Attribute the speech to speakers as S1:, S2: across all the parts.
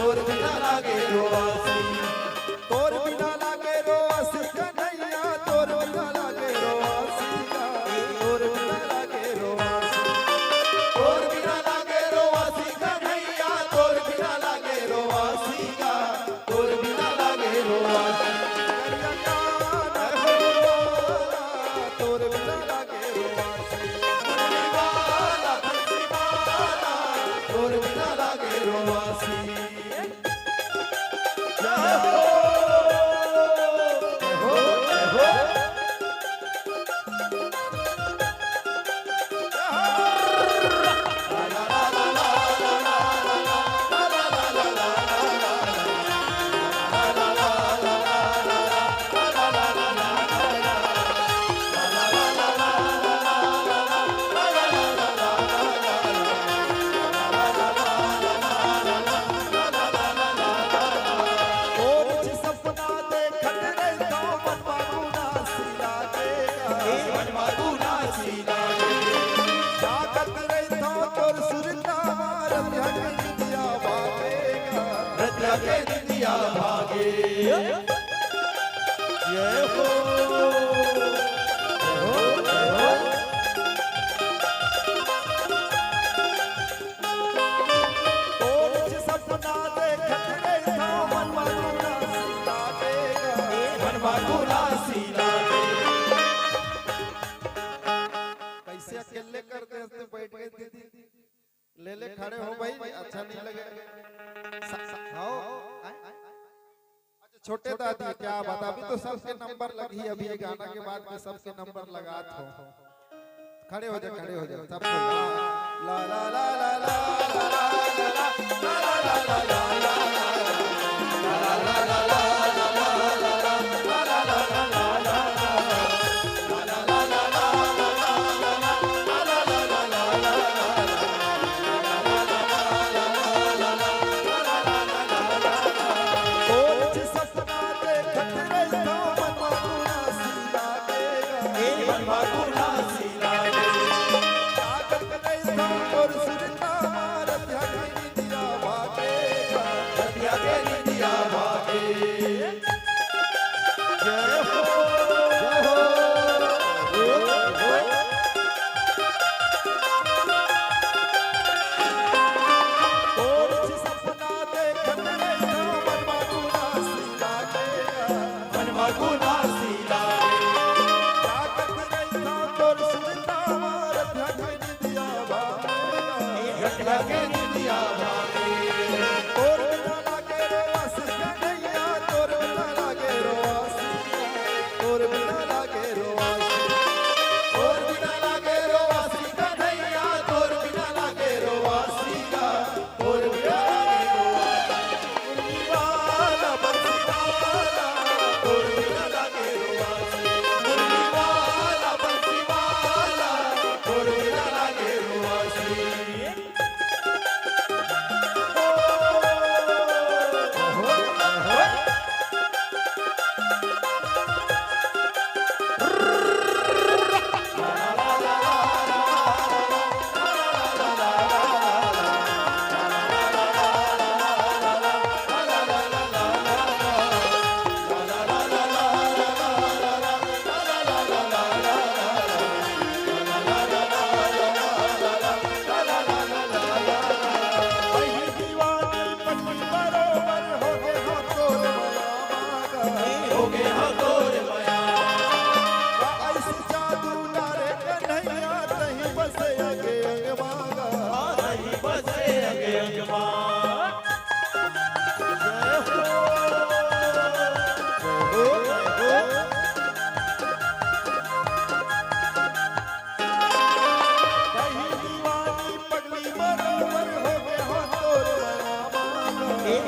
S1: तोर बिना लागे रोवासी, तोर बिना लागे रोवासी कन्हैया, तोर बिना लागे रोवासी, तोर बिना लागे रोवासी, तोर बिना लागे रोवासी कन्हैया, तोर बिना लागे रोवासी, तोर बिना लागे रोवासी, तोर बिना लागे रोवासी, तोर बिना लागे रोवासी। के निंदिया भागे जय हो सपना देखत रहता मनवा गुनासी लागेगा, मनवा गुनासी लागेगा। कैसे अकेले कर दे बैठ गए दीदी, ले ले खड़े हो भाई, अच्छा नहीं लगे। छोटे दादी क्या बता, अभी तो सबके नंबर लगी, अभी ये गाना के बाद में सबके नंबर लगा हो। खड़े हो जा, खड़े हो जा सब। ला ला ला ला ला ला ला ला ला ला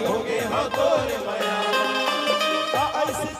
S1: हो गए हो तोरे माया ऐसे